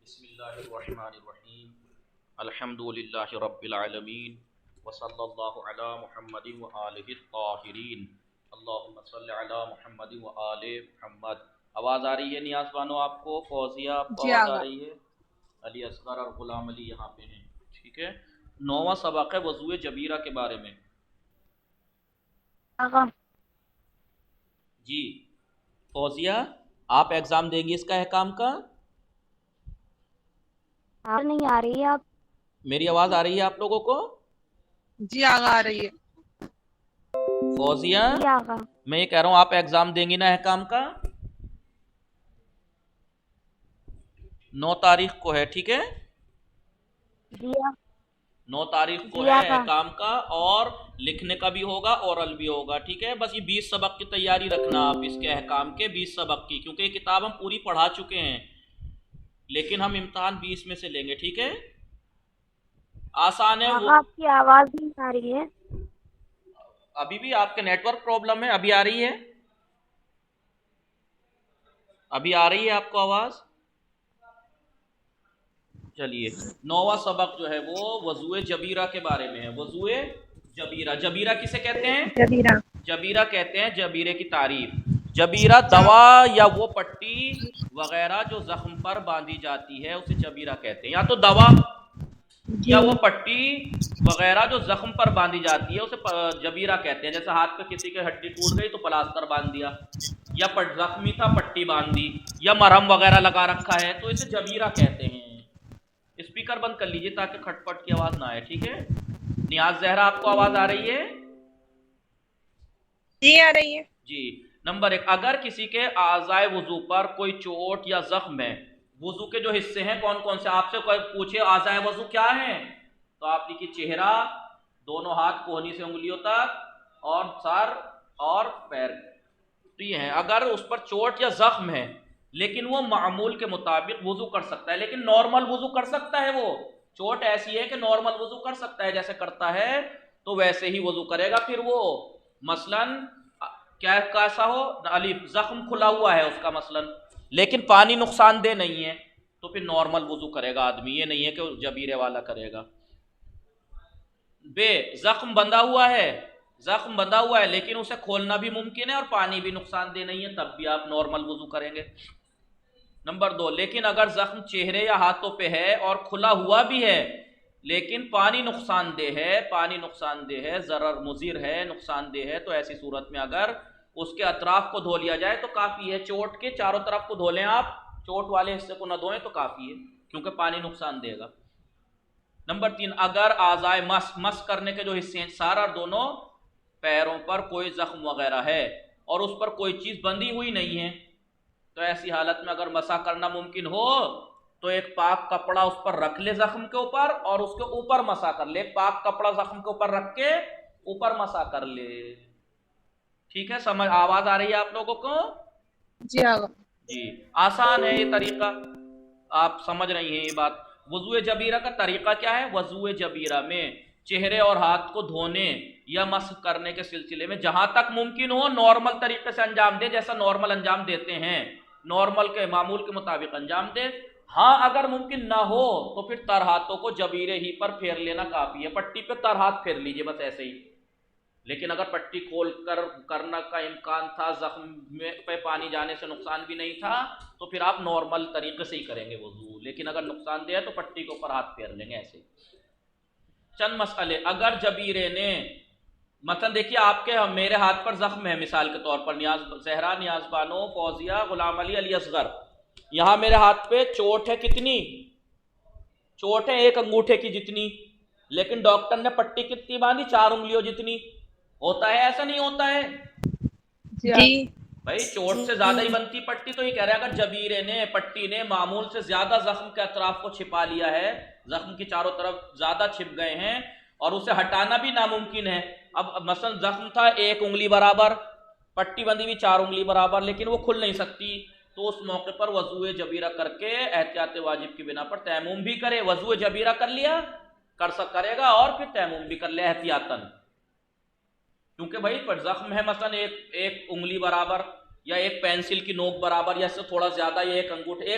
بسم اللہ الرحمن الرحیم الحمدللہ رب العالمین وصلی اللہ علی محمد وآلہ الطاہرین اللہم صلی علی محمد وآل محمد۔ آواز آ رہی ہے نیاز بانو آپ کو؟ فوزیہ آپ کو جی آواز آ آگا رہی ہے؟ علی اصغر اور غلام علی یہاں پہ ہیں، ٹھیک ہے۔ 9واں سبق ہے وضوء جبیرہ کے بارے میں۔ آگا جی فوزیہ، آپ ایگزام دیں گی اس کا احکام کا؟ آواز نہیں آ رہی ہے آپ میری آواز آ رہی ہے آپ لوگوں کو؟ جی آگا آ رہی ہے فوزیہ، جی آگا میں یہ کہہ رہا ہوں آپ ایگزام دیں گی نا احکام کا؟ 9 تاریخ کو ہے، ٹھیک ہے؟ جی 9 تاریخ کو جی ہے آگا احکام کا، اور لکھنے کا بھی ہوگا اورل بھی ہوگا، ٹھیک ہے؟ بس یہ 20 سبق کی تیاری رکھنا آپ، اس کے احکام کے 20 سبق کی، کیونکہ یہ کتاب ہم پوری پڑھا چکے ہیں لیکن ہم امتحان 20 میں سے لیں گے، ٹھیک ہے؟ آسان ہے وہ۔ آگا آپ کی آواز نہیں آ رہی ہے ابھی بھی آپ کے نیٹ ورک پرابلم ہے؟ ابھی آ رہی ہے؟ ابھی آ رہی ہے آپ کو آواز؟ چلیے 9واں سبق جو ہے وہ وضوء جبیرہ کے بارے میں ہے۔ وضوء جبیرہ، جبیرہ کسے کہتے ہیں؟ جبیرہ جبیرہ کہتے ہیں جبیرے کی تعریف، جبیرہ دوا یا وہ پٹی وغیرہ جو زخم پر باندھی جاتی ہے اسے جبیرہ کہتے ہیں، یا تو دوا جی یا وہ پٹی وغیرہ جو زخم پر باندھی جاتی ہے اسے جبیرہ کہتے ہیں۔ جیسے ہاتھ پہ کسی کے ہڈی ٹوٹ گئی تو پلاسٹر باندھ دیا، یا زخمی تھا پٹی باندھ دی، یا مرہم وغیرہ لگا رکھا ہے تو اسے جبیرہ کہتے ہیں۔ اسپیکر بند کر لیجئے تاکہ کھٹ پٹ کی آواز نہ آئے، ٹھیک ہے؟ نیاز زہرا آپ کو آواز آ رہی ہے؟ جی آ رہی ہے جی۔ نمبر 1، اگر کسی کے اعضائے وضو پر کوئی چوٹ یا زخم ہے، وضو کے جو حصے ہیں کون کون سے، آپ سے کوئی پوچھے اعضائے وضو کیا ہیں تو آپ لکھیے چہرہ، دونوں ہاتھ کوہنی سے انگلیوں تک، اور سر اور پیر، تو یہ ہیں۔ اگر اس پر چوٹ یا زخم ہے لیکن وہ معمول کے مطابق وضو کر سکتا ہے، لیکن نارمل وضو کر سکتا ہے، وہ چوٹ ایسی ہے کہ نارمل وضو کر سکتا ہے جیسے کرتا ہے تو ویسے ہی وضو کرے گا۔ پھر وہ مثلاً کیا کیسا ہو، الف زخم کھلا ہوا ہے اس کا مثلاً لیکن پانی نقصان دہ نہیں ہے تو پھر نارمل وضو کرے گا آدمی، یہ نہیں ہے کہ وہ جبیرے والا کرے گا۔ بے زخم بندھا ہوا ہے، زخم بندھا ہوا ہے لیکن اسے کھولنا بھی ممکن ہے اور پانی بھی نقصان دہ نہیں ہے، تب بھی آپ نارمل وضو کریں گے۔ نمبر 2، لیکن اگر زخم چہرے یا ہاتھوں پہ ہے اور کھلا ہوا بھی ہے لیکن پانی نقصان دہ ہے، پانی نقصان دہ ہے، ضرر مضر ہے، نقصان دہ ہے، تو ایسی صورت میں اگر اس کے اطراف کو دھو لیا جائے تو کافی ہے۔ چوٹ کے چاروں طرف کو دھو لیں آپ، چوٹ والے حصے کو نہ دھوئیں تو کافی ہے کیونکہ پانی نقصان دے گا۔ نمبر 3، اگر اعضائے مس کرنے کے جو حصے ہیں سر اور دونوں پیروں پر کوئی زخم وغیرہ ہے اور اس پر کوئی چیز بندھی ہوئی نہیں ہے تو ایسی حالت میں اگر مسح کرنا ممکن ہو تو ایک پاک کپڑا اس پر رکھ لے زخم کے اوپر اور اس کے اوپر مسح کر لے، پاک کپڑا زخم کے اوپر رکھ کے اوپر مسح کر لے، ٹھیک ہے؟ سمجھ آواز آ رہی ہے آپ لوگوں کو؟ جی آگا جی آسان ہے یہ طریقہ، آپ سمجھ رہی ہیں یہ بات۔ وضوء جبیرہ کا طریقہ کیا ہے؟ وضوء جبیرہ میں چہرے اور ہاتھ کو دھونے یا مسح کرنے کے سلسلے میں جہاں تک ممکن ہو نارمل طریقے سے انجام دے، جیسا نارمل انجام دیتے ہیں، نارمل کے معمول کے مطابق انجام دے۔ ہاں اگر ممکن نہ ہو تو پھر تر ہاتھوں کو جبیرے ہی پر پھیر لینا کافی ہے، پٹی پہ تر ہاتھ پھیر لیجئے بس ایسے ہی۔ لیکن اگر پٹی کھول کر کرنا کا امکان تھا، زخم پہ پانی جانے سے نقصان بھی نہیں تھا تو پھر آپ نارمل طریقے سے ہی کریں گے وضو، لیکن اگر نقصان دہ ہے تو پٹی کے اوپر ہاتھ پھیر لیں گے ایسے ہی۔ چند مسئلے، اگر جبیرے نے مثلا دیکھیے آپ کے میرے ہاتھ پر زخم ہے مثال کے طور پر، نیاز زہرا، نیاز بانو، فوزیہ، غلام علی، علی اصغر، یہاں میرے ہاتھ پہ چوٹ ہے، کتنی چوٹ ہے؟ 1 انگوٹھے کی جتنی، لیکن ڈاکٹر نے پٹی کتنی باندھی؟ 4 انگلیوں جتنی۔ ہوتا ہے ایسا نہیں ہوتا ہے جی بھائی؟ چوٹ سے زیادہ ہی بنتی پٹی، تو یہ کہہ رہا ہے اگر جبیرے نے پٹی نے معمول سے زیادہ زخم کے اطراف کو چھپا لیا ہے، زخم کی چاروں طرف زیادہ چھپ گئے ہیں اور اسے ہٹانا بھی ناممکن ہے، اب مثلا زخم تھا 1 انگلی برابر، پٹی بندھی ہوئی 4 انگلی برابر لیکن وہ کھل نہیں سکتی، تو اس موقع پر وضوء جبیرہ کر کے احتیاط واجب کی بنا پر تیمم بھی کرے۔ وضوء جبیرہ کر لیا، کرے گا اور پھر تیمم بھی کر لے احتیاطاً، کیونکہ بھائی پر زخم ہے مثلا ایک انگلی برابر یا 1 پینسل کی نوک برابر یا اس سے تھوڑا زیادہ، یا 1 انگوٹھے،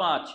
5,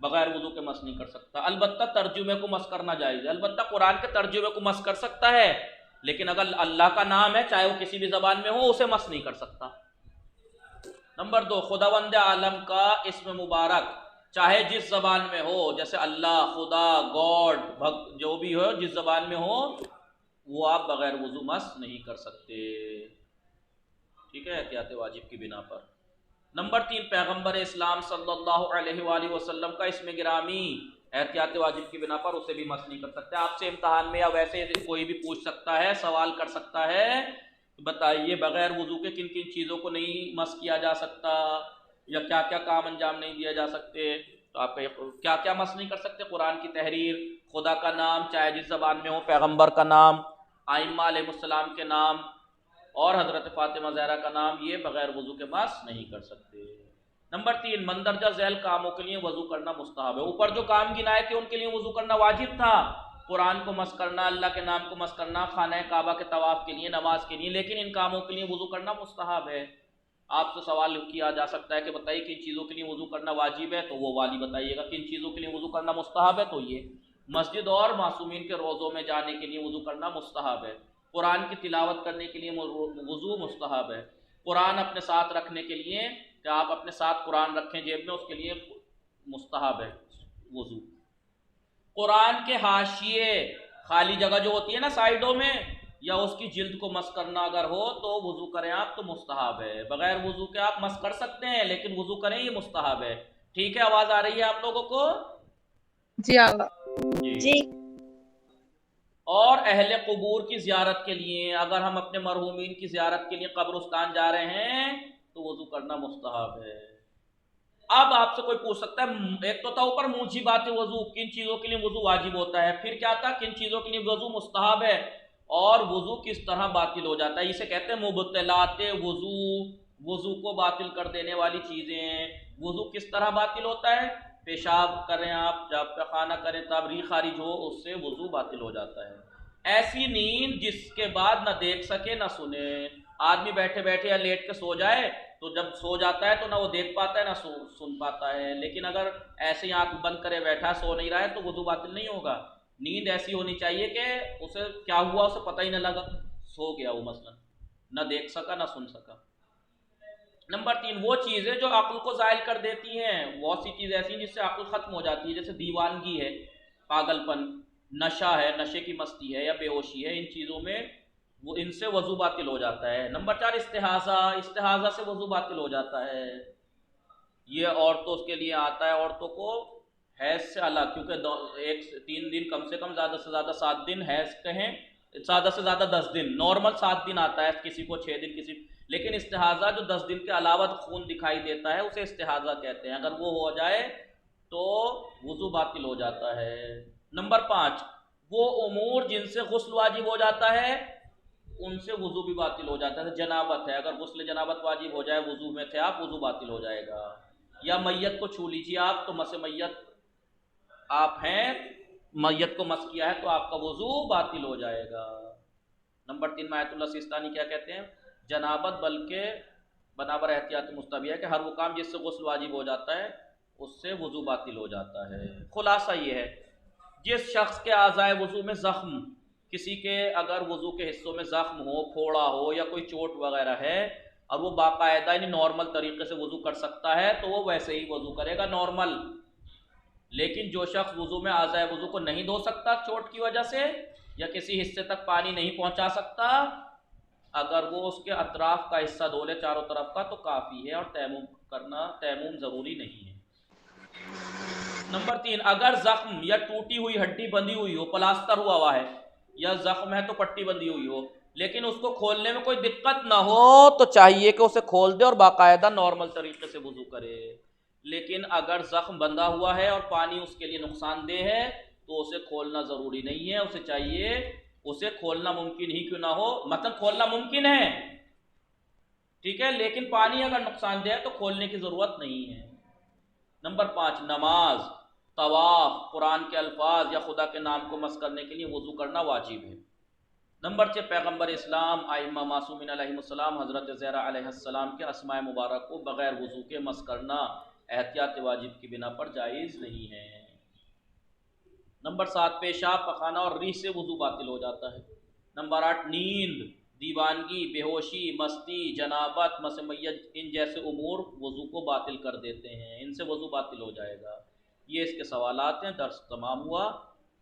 بغیر وضو کے مس نہیں کر سکتا۔ البتہ ترجمے کو مس کرنا جائز ہے، البتہ قرآن کے ترجمے کو مس کر سکتا ہے، لیکن اگر اللہ کا نام ہے چاہے وہ کسی بھی زبان میں ہو اسے مس نہیں کر سکتا۔ نمبر 2، خداوند عالم کا اسم مبارک چاہے جس زبان میں ہو، جیسے اللہ، خدا، گاڈ، جو بھی ہو جس زبان میں ہو وہ آپ بغیر وضو مس نہیں کر سکتے، ٹھیک ہے، احتیاط واجب کی بنا پر۔ نمبر 3، پیغمبر اسلام صلی اللہ علیہ وآلہ وسلم کا اسم گرامی احتیاط واجب کی بنا پر اسے بھی مس نہیں کر سکتے۔ آپ سے امتحان میں یا ویسے کوئی بھی پوچھ سکتا ہے، سوال کر سکتا ہے، بتائیے بغیر وضو کے کن کن چیزوں کو نہیں مس کیا جا سکتا، یا کیا کیا کام انجام نہیں دیا جا سکتے، تو آپ کیا کیا مس نہیں کر سکتے؟ قرآن کی تحریر، خدا کا نام چاہے جس زبان میں ہو، پیغمبر کا نام، ائمہ علیہ السلام کے نام اور حضرت فاطمہ زہرا کا نام، یہ بغیر وضو کے مس نہیں کر سکتے۔ نمبر 3، مندرجہ ذیل کاموں کے لیے وضو کرنا مستحب ہے۔ اوپر جو کام گنائے تھے ان کے لیے وضو کرنا واجب تھا، قرآن کو مس کرنا، اللہ کے نام کو مس کرنا، خانہ کعبہ کے طواف کے لیے، نماز کے لیے، لیکن ان کاموں کے لیے وضو کرنا مستحب ہے۔ آپ سے سوال کیا جا سکتا ہے کہ بتائیے کن چیزوں کے لیے وضو کرنا واجب ہے، تو وہ والی بتائیے گا، کن چیزوں کے لیے وضو کرنا مستحب ہے، تو یہ مسجد اور معصومین کے روضوں میں جانے کے لیے وضو کرنا مستحب ہے، قرآن کی تلاوت کرنے کے لیے وضو مستحب ہے، قرآن اپنے ساتھ رکھنے کے لیے کہ آپ اپنے ساتھ قرآن رکھیں جیب میں، اس کے لیے مستحب ہے وضو۔ قرآن کے حاشیے، خالی جگہ جو ہوتی ہے نا سائیڈوں میں، یا اس کی جلد کو مس کرنا اگر ہو تو وضو کریں آپ، تو مستحب ہے۔ بغیر وضو کے آپ مس کر سکتے ہیں لیکن وضو کریں، یہ مستحب ہے، ٹھیک ہے؟ آواز آ رہی ہے آپ لوگوں کو؟ جی آگا جی۔ اور اہل قبور کی زیارت کے لیے، اگر ہم اپنے مرحومین کی زیارت کے لیے قبرستان جا رہے ہیں تو وضو کرنا مستحب ہے۔ اب آپ سے کوئی پوچھ سکتا ہے، ایک تو تھا اوپر موجبات وضو، کن چیزوں کے لیے وضو واجب ہوتا ہے، پھر کیا تھا کن چیزوں کے لیے وضو مستحب ہے، اور وضو کس طرح باطل ہو جاتا ہے، اسے کہتے ہیں مبطلات وضو، وضو کو باطل کر دینے والی چیزیں۔ وضو کس طرح باطل ہوتا ہے؟ پیشاب کریں آپ، جب پیخانہ کریں تب ریح خارج ہو، اس سے وضو باطل ہو جاتا ہے۔ ایسی نیند جس کے بعد نہ دیکھ سکے نہ سنے، آدمی بیٹھے بیٹھے یا لیٹ کے سو جائے تو جب سو جاتا ہے تو نہ وہ دیکھ پاتا ہے نہ سن پاتا ہے، لیکن اگر ایسے ہی آنکھ بند کرے بیٹھا سو نہیں رہا ہے تو وضو باطل نہیں ہوگا۔ نیند ایسی ہونی چاہیے کہ اسے کیا ہوا اسے پتہ ہی نہ لگا، سو گیا وہ، مثلا نہ دیکھ سکا نہ سن سکا۔ نمبر 3، وہ چیزیں جو عقل کو زائل کر دیتی ہیں، بہت سی چیزیں ایسی ہیں جس سے عقل ختم ہو جاتی ہے، جیسے دیوانگی ہے، پاگل پن، نشہ ہے، نشے کی مستی ہے یا بے ہوشی ہے، ان چیزوں میں وہ ان سے وضو باطل ہو جاتا ہے۔ نمبر 4، استحاضہ، استحاضہ سے وضو باطل ہو جاتا ہے، یہ عورتوں کے لیے آتا ہے، عورتوں کو حیض سے الگ، کیونکہ 3 دن کم سے کم، زیادہ سے زیادہ 7 دن حیض کہیں، زیادہ سے زیادہ 10 دن، نارمل 7 دن آتا ہے کسی کو، 6 دن کسی، لیکن استحاضہ جو 10 دن کے علاوہ خون دکھائی دیتا ہے اسے استحاضہ کہتے ہیں، اگر وہ ہو جائے تو وضو باطل ہو جاتا ہے۔ نمبر 5، وہ امور جن سے غسل واجب ہو جاتا ہے ان سے وضو بھی باطل ہو جاتا ہے۔ جنابت ہے، اگر غسل جنابت واجب ہو جائے، وضو میں تھے آپ، وضو باطل ہو جائے گا۔ یا میت کو چھو لیجیے آپ، تو مس میت آپ ہیں، میت کو مس کیا ہے تو آپ کا وضو باطل ہو جائے گا۔ نمبر 3، آیت اللہ سیستانی کیا کہتے ہیں؟ جنابت بلکہ بنابر احتیاط مستبیح ہے کہ ہر وہ کام جس سے غسل واجب ہو جاتا ہے اس سے وضو باطل ہو جاتا ہے۔ خلاصہ یہ ہے، جس شخص کے اعضائے وضو میں زخم، کسی کے اگر وضو کے حصوں میں زخم ہو، پھوڑا ہو یا کوئی چوٹ وغیرہ ہے، اور وہ باقاعدہ یعنی نارمل طریقے سے وضو کر سکتا ہے تو وہ ویسے ہی وضو کرے گا نارمل، لیکن جو شخص وضو میں اعضائے وضو کو نہیں دھو سکتا چوٹ کی وجہ سے، یا کسی حصے تک پانی نہیں پہنچا سکتا، اگر وہ اس کے اطراف کا حصہ دھو لے چاروں طرف کا تو کافی ہے، اور تیمم ضروری نہیں ہے۔ نمبر 3، اگر زخم یا ٹوٹی ہوئی ہڈی بندھی ہوئی ہو، پلاسٹر ہوا ہے، یا زخم ہے تو پٹی بندھی ہوئی ہو، لیکن اس کو کھولنے میں کوئی دقت نہ ہو تو چاہیے کہ اسے کھول دے اور باقاعدہ نارمل طریقے سے وضو کرے، لیکن اگر زخم بندھا ہوا ہے اور پانی اس کے لیے نقصان دہ ہے تو اسے کھولنا ضروری نہیں ہے، اسے چاہیے، اسے کھولنا ممکن ہی کیوں نہ ہو، مثلا کھولنا ممکن ہے ٹھیک ہے، لیکن پانی اگر نقصان دہ ہے تو کھولنے کی ضرورت نہیں ہے۔ نمبر 5، نماز، طواف، قرآن کے الفاظ یا خدا کے نام کو مس کرنے کے لیے وضو کرنا واجب ہے۔ نمبر 6، پیغمبر اسلام، ائمہ معصومین علیہم السلام، حضرت زہرا علیہ السلام کے اسماء مبارک کو بغیر وضو کے مس کرنا احتیاط واجب کی بنا پر جائز نہیں ہے۔ نمبر 7 پیشاب پخانہ اور ریح سے وضو باطل ہو جاتا ہے۔ نمبر 8 نیند، دیوانگی، بے ہوشی، مستی، جنابت، مس میت، ان جیسے امور وضو کو باطل کر دیتے ہیں، ان سے وضو باطل ہو جائے گا۔ یہ اس کے سوالات ہیں۔ درس تمام ہوا۔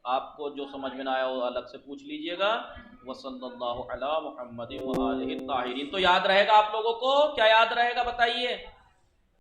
آپ کو جو سمجھ میں نہ آیا وہ الگ سے پوچھ لیجئے گا۔ وصلی اللہ علی محمد وآلہ الطاہرین۔ تو یاد رہے گا آپ لوگوں کو، کیا یاد رہے گا بتائیے؟